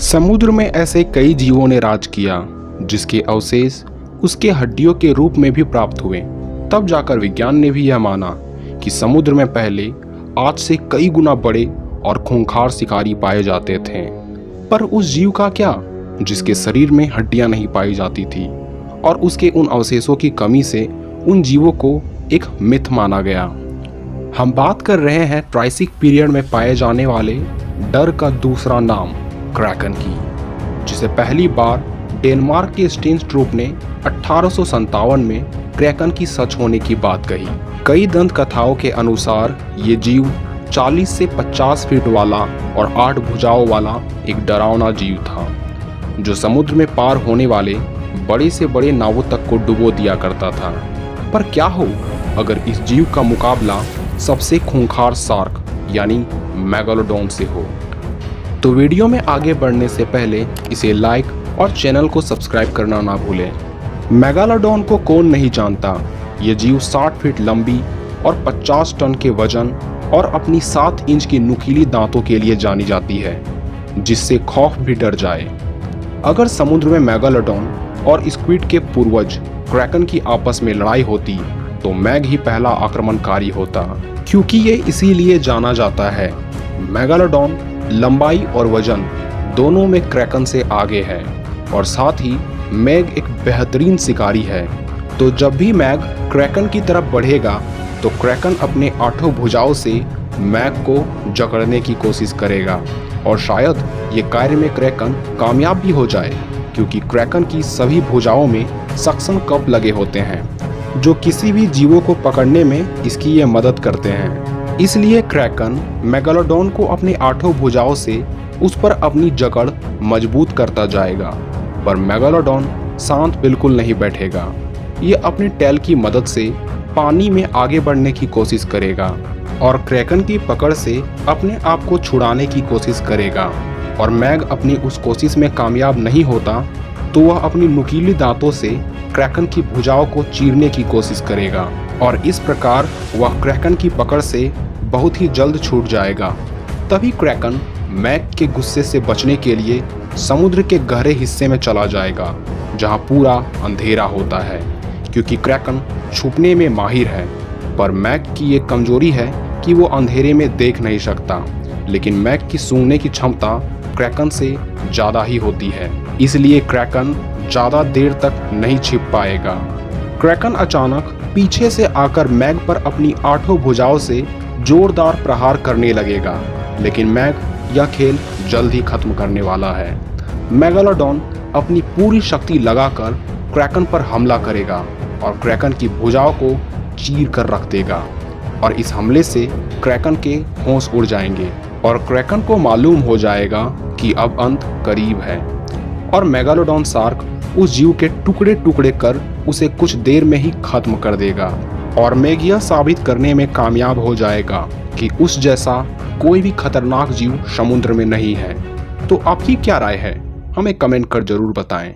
समुद्र में ऐसे कई जीवों ने राज किया जिसके अवशेष उसके हड्डियों के रूप में भी प्राप्त हुए। तब जाकर विज्ञान ने भी यह माना कि समुद्र में पहले आज से कई गुना बड़े और खूंखार शिकारी पाए जाते थे। पर उस जीव का क्या जिसके शरीर में हड्डियां नहीं पाई जाती थी, और उसके उन अवशेषों की कमी से उन जीवों को एक मिथ माना गया। हम बात कर रहे हैं ट्राइसिक पीरियड में पाए जाने वाले डर का दूसरा नाम क्रैकन की, जिसे पहली बार डेनमार्क के स्टेनस्ट्रूप ने 1857 में क्रैकन की सच होने की बात कही। कई दंत कथाओं के अनुसार ये जीव 40 से 50 फीट वाला और 8 भुजाओं वाला एक डरावना जीव था, जो समुद्र में पार होने वाले बड़े से बड़े नावों तक को डुबो दिया करता था। पर क्या हो अगर इस जीव का मुकाबला सबसे खूंखार शार्क यानी मेगालोडॉन से हो। तो वीडियो में आगे बढ़ने से पहले इसे लाइक और चैनल को सब्सक्राइब करना ना भूलें। मेगालोडॉन को कौन नहीं जानता। ये जीव 60 फीट लंबी और 50 टन के वजन और अपनी 7 इंच की नुकीली दांतों के लिए जानी जाती है, जिससे खौफ भी डर जाए। अगर समुद्र में मेगालोडॉन और स्क्विड के पूर्वज क्रैकन की आपस में लड़ाई होती तो मैग ही पहला आक्रमणकारी होता, क्योंकि ये इसीलिए जाना जाता है। मेगालोडॉन लंबाई और वजन दोनों में क्रैकन से आगे है, और साथ ही मैग एक बेहतरीन शिकारी है। तो जब भी मैग क्रैकन की तरफ बढ़ेगा तो क्रैकन अपने 8 भुजाओं से मैग को जकड़ने की कोशिश करेगा, और शायद ये कार्य में क्रैकन कामयाब भी हो जाए, क्योंकि क्रैकन की सभी भुजाओं में सक्शन कप लगे होते हैं, जो किसी भी जीवों को पकड़ने में इसकी ये मदद करते हैं। इसलिए क्रैकन मेगालोडॉन को अपने 8 भुजाओं से उस पर अपनी जकड़ मजबूत करता जाएगा। पर मेगालोडॉन शांत बिल्कुल नहीं बैठेगा। ये अपनी टेल की मदद से पानी में आगे बढ़ने की कोशिश करेगा और क्रैकन की पकड़ से अपने आप को छुड़ाने की कोशिश करेगा। और मैग अपनी उस कोशिश में कामयाब नहीं होता तो वह अपनी नुकीली दांतों से क्रैकन की भुजाओं को चीरने की कोशिश करेगा, और इस प्रकार वह क्रैकन की पकड़ से बहुत ही जल्द छूट जाएगा। तभी क्रैकन मैग के गुस्से से बचने के लिए समुद्र के गहरे हिस्से में चला जाएगा, जहां पूरा अंधेरा होता है, क्योंकि क्रैकन छुपने में माहिर है। पर मैग की ये कमजोरी है कि वो अंधेरे में देख नहीं सकता, लेकिन मैग की सूंघने की क्षमता क्रैकन से ज़्यादा ही होती है, इसलिए क्रैकन ज़्यादा देर तक नहीं छिप पाएगा। क्रैकन अचानक पीछे से आकर मैग पर अपनी 8 भुजाओं से जोरदार प्रहार करने लगेगा, लेकिन मैग यह खेल जल्द ही खत्म करने वाला है। मेगालोडॉन अपनी पूरी शक्ति लगाकर क्रैकन पर हमला करेगा और क्रैकन की भुजाओं को चीर कर रख देगा, और इस हमले से क्रैकन के होश उड़ जाएंगे और क्रैकन को मालूम हो जाएगा कि अब अंत करीब है, और मेगालोडॉन शार्क उस जीव के टुकड़े टुकड़े कर उसे कुछ देर में ही खत्म कर देगा। और मैग यह साबित करने में कामयाब हो जाएगा कि उस जैसा कोई भी खतरनाक जीव समुद्र में नहीं है। तो आपकी क्या राय है, हमें कमेंट कर जरूर बताएं।